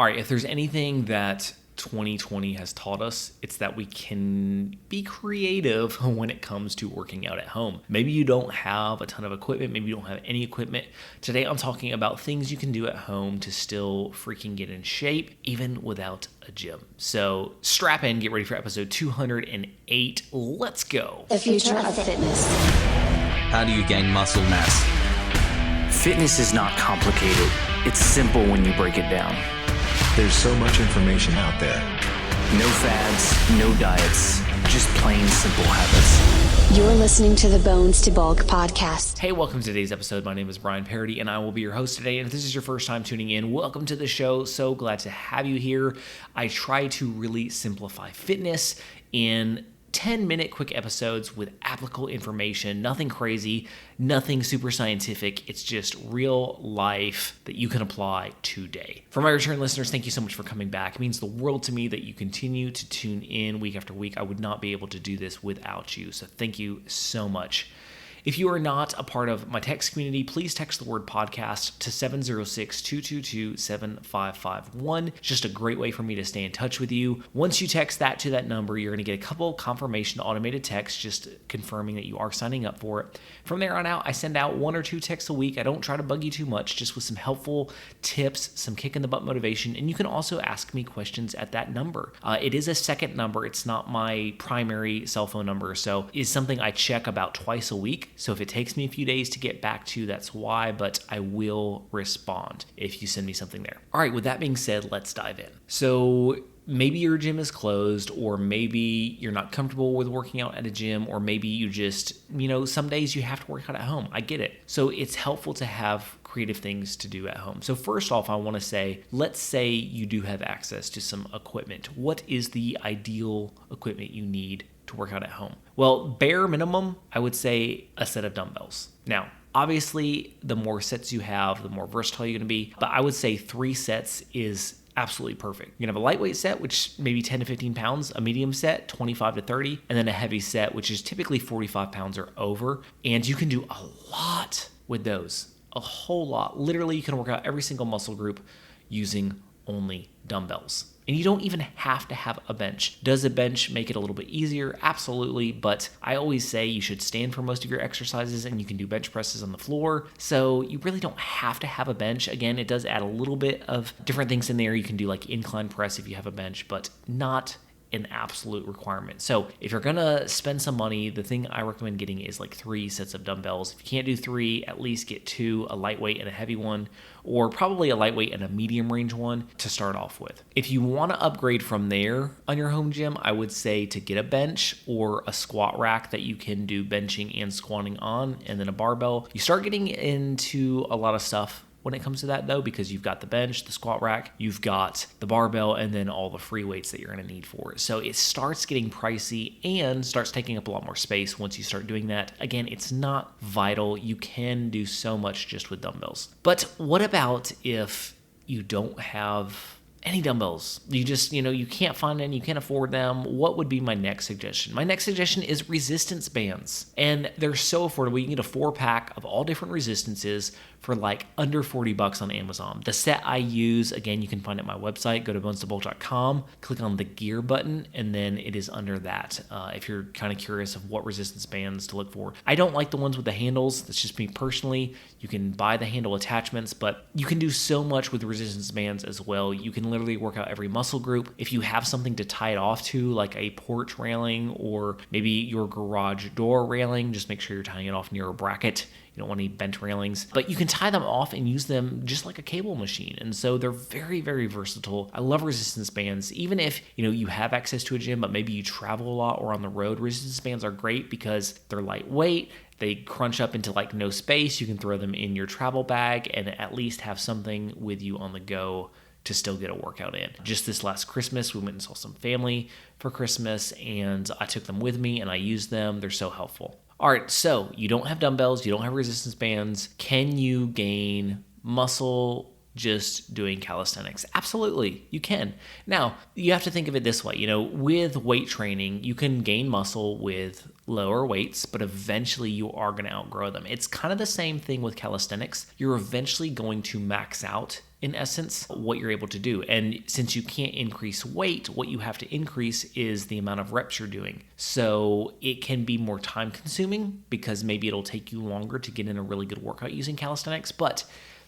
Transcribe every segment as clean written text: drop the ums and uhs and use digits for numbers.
All right, if there's anything that 2020 has taught us, it's that we can be creative when it comes to working out at home. Maybe you don't have a ton of equipment, maybe you don't have any equipment. Today I'm talking about things you can do at home to still freaking get in shape, even without a gym. So strap in, get ready for episode 208. Let's go. The future of fitness. How do you gain muscle mass? Fitness is not complicated. It's simple when you break it down. There's so much information out there. No fads, no diets, just plain simple habits. You're listening to the Bones to Bulk podcast. Hey, welcome to today's episode. My name is Brian Parody, and I will be your host today. And if this is your first time tuning in, welcome to the show. So glad to have you here. I try to really simplify fitness in 10-minute quick episodes with applicable information, nothing crazy, nothing super scientific. It's just real life that you can apply today. For my return listeners, thank you so much for coming back. It means the world to me that you continue to tune in week after week. I would not be able to do this without you, so thank you so much. If you are not a part of my text community, please text the word podcast to 706-222-7551. It's just a great way for me to stay in touch with you. Once you text that to that number, you're going to get a couple confirmation automated texts just confirming that you are signing up for it. From there on out, I send out 1 or 2 texts a week. I don't try to bug you too much, just with some helpful tips, some kick in the butt motivation, and you can also ask me questions at that number. It is a second number. It's not my primary cell phone number, so it's something I check about twice a week. So if it takes me a few days to get back to you, that's why, but I will respond if you send me something there. All right, with that being said, let's dive in. So maybe your gym is closed, or maybe you're not comfortable with working out at a gym, or maybe you just, some days you have to work out at home. I get it. So it's helpful to have creative things to do at home. So first off, I want to say, let's say you do have access to some equipment. What is the ideal equipment you need to work out at home? Well, bare minimum, I would say a set of dumbbells. Now, obviously, the more sets you have, the more versatile you're going to be, but I would say 3 sets is absolutely perfect. You're going to have a lightweight set, which maybe 10 to 15 pounds, a medium set, 25 to 30, and then a heavy set, which is typically 45 pounds or over, and you can do a lot with those, a whole lot. Literally, you can work out every single muscle group using only dumbbells. And you don't even have to have a bench. Does a bench make it a little bit easier? Absolutely. But I always say you should stand for most of your exercises, and you can do bench presses on the floor. So you really don't have to have a bench. Again, it does add a little bit of different things in there. You can do like incline press if you have a bench, but not an absolute requirement. So if you're gonna spend some money, the thing I recommend getting is like 3 sets of dumbbells. If you can't do 3, at least get 2, a lightweight and a heavy one, or probably a lightweight and a medium range one to start off with. If you want to upgrade from there on your home gym, I would say to get a bench or a squat rack that you can do benching and squatting on, and then a barbell. You start getting into a lot of stuff when it comes to that though, because you've got the bench, the squat rack, you've got the barbell, and then all the free weights that you're going to need for it. So it starts getting pricey and starts taking up a lot more space once you start doing that. Again, it's not vital. You can do so much just with dumbbells. But what about if you don't have any dumbbells? You just, you can't find any, you can't afford them. What would be my next suggestion? My next suggestion is resistance bands. And they're so affordable. You can get a 4-pack of all different resistances for like under $40 on Amazon. The set I use, again, you can find it at my website. Go to bonestobulk.com, click on the gear button, and then it is under that. If you're kind of curious of what resistance bands to look for. I don't like the ones with the handles. That's just me personally. You can buy the handle attachments, but you can do so much with resistance bands as well. You can literally work out every muscle group. If you have something to tie it off to, like a porch railing or maybe your garage door railing, just make sure you're tying it off near a bracket. You don't want any bent railings, but you can tie them off and use them just like a cable machine. And so they're very, very versatile. I love resistance bands. Even if, you have access to a gym, but maybe you travel a lot or on the road, resistance bands are great because they're lightweight. They crunch up into like no space. You can throw them in your travel bag and at least have something with you on the go to still get a workout in. Just this last Christmas, we went and saw some family for Christmas, and I took them with me and I used them. They're so helpful. All right, so you don't have dumbbells, you don't have resistance bands. Can you gain muscle just doing calisthenics? Absolutely, you can. Now, you have to think of it this way. With weight training, you can gain muscle with lower weights, but eventually you are going to outgrow them. It's kind of the same thing with calisthenics. You're eventually going to max out in essence, what you're able to do. And since you can't increase weight, what you have to increase is the amount of reps you're doing. So it can be more time consuming because maybe it'll take you longer to get in a really good workout using calisthenics, but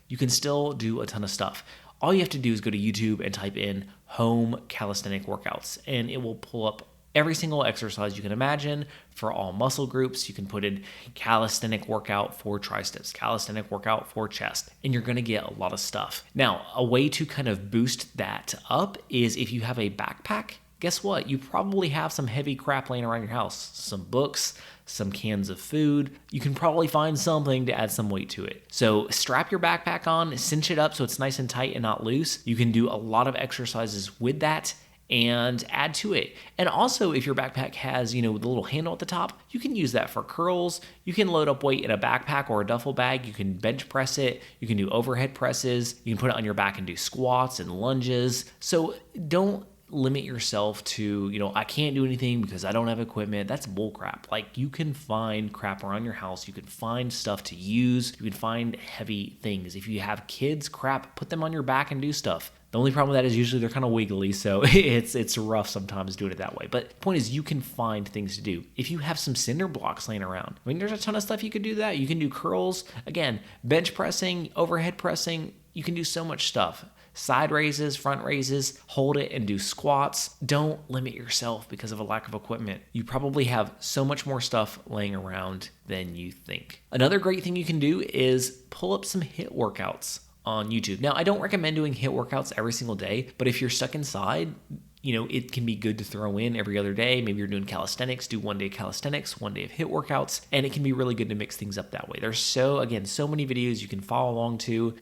you can still do a ton of stuff. All you have to do is go to YouTube and type in home calisthenic workouts, and it will pull up every single exercise you can imagine for all muscle groups. You can put in calisthenic workout for triceps, calisthenic workout for chest, and you're going to get a lot of stuff. Now, a way to kind of boost that up is if you have a backpack. Guess what? You probably have some heavy crap laying around your house, some books, some cans of food. You can probably find something to add some weight to it. So strap your backpack on, cinch it up so it's nice and tight and not loose. You can do a lot of exercises with that and add to it. And also, if your backpack has, the little handle at the top, you can use that for curls. You can load up weight in a backpack or a duffel bag. You can bench press it. You can do overhead presses. You can put it on your back and do squats and lunges. So don't limit yourself to, I can't do anything because I don't have equipment. That's bullcrap. Like, you can find crap around your house. You can find stuff to use. You can find heavy things. If you have kids, put them on your back and do stuff. The only problem with that is usually they're kind of wiggly, so it's rough sometimes doing it that way. But the point is, you can find things to do. If you have some cinder blocks laying around, there's a ton of stuff you could do that. You can do curls, again, bench pressing, overhead pressing. You can do so much stuff. Side raises, front raises, hold it and do squats. Don't limit yourself because of a lack of equipment. You probably have so much more stuff laying around than you think. Another great thing you can do is pull up some HIIT workouts on YouTube. Now, I don't recommend doing HIIT workouts every single day, but if you're stuck inside, it can be good to throw in every other day. Maybe you're doing calisthenics, do one day calisthenics, one day of HIIT workouts, and it can be really good to mix things up that way. There's so many videos you can follow along to.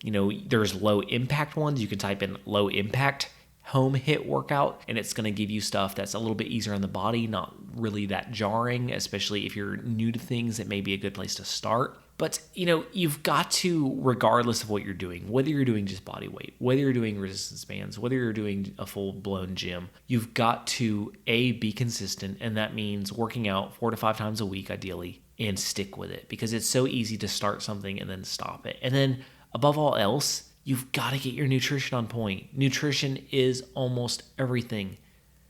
There's low impact ones. You can type in low impact home HIIT workout, and it's going to give you stuff that's a little bit easier on the body, not really that jarring, especially if you're new to things. It may be a good place to start. But, you've got to, regardless of what you're doing, whether you're doing just body weight, whether you're doing resistance bands, whether you're doing a full-blown gym, you've got to, be consistent, and that means working out 4 to 5 times a week, ideally, and stick with it, because it's so easy to start something and then stop it. And then, above all else, you've got to get your nutrition on point. Nutrition is almost everything.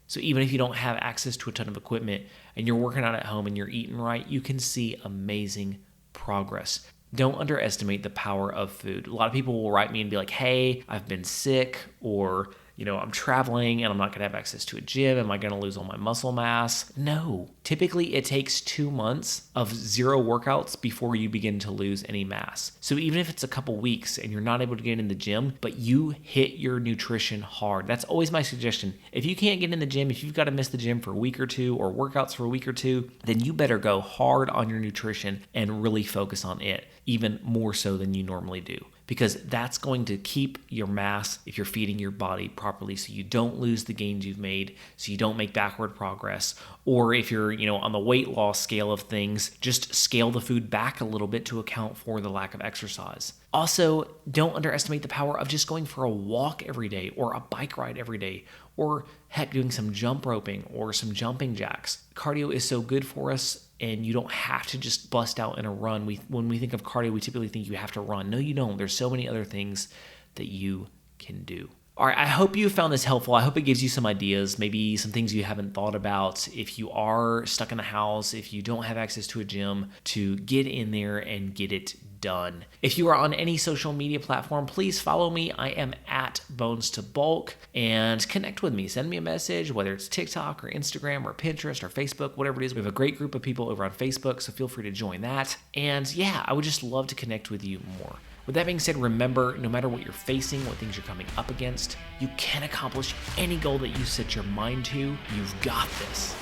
So even if you don't have access to a ton of equipment, and you're working out at home and you're eating right, you can see amazing progress. Don't underestimate the power of food. A lot of people will write me and be like, hey, I've been sick, or, I'm traveling and I'm not going to have access to a gym. Am I going to lose all my muscle mass? No. Typically, it takes 2 months of 0 workouts before you begin to lose any mass. So even if it's a couple weeks and you're not able to get in the gym, but you hit your nutrition hard, that's always my suggestion. If you can't get in the gym, if you've got to miss the gym for a week or 2 or workouts for a week or 2, then you better go hard on your nutrition and really focus on it, even more so than you normally do. Because that's going to keep your mass if you're feeding your body properly, so you don't lose the gains you've made, so you don't make backward progress. Or if you're, on the weight loss scale of things, just scale the food back a little bit to account for the lack of exercise. Also, don't underestimate the power of just going for a walk every day or a bike ride every day, or heck, doing some jump roping or some jumping jacks. Cardio is so good for us, and you don't have to just bust out in a run. When we think of cardio, we typically think you have to run. No, you don't. There's so many other things that you can do. All right, I hope you found this helpful. I hope it gives you some ideas, maybe some things you haven't thought about. If you are stuck in the house, if you don't have access to a gym, to get in there and get it done. If you are on any social media platform, please follow me. I am at Bones to Bulk, and connect with me. Send me a message, whether it's TikTok or Instagram or Pinterest or Facebook, whatever it is. We have a great group of people over on Facebook, so feel free to join that. And yeah, I would just love to connect with you more. With that being said, remember, no matter what you're facing, what things you're coming up against, you can accomplish any goal that you set your mind to. You've got this.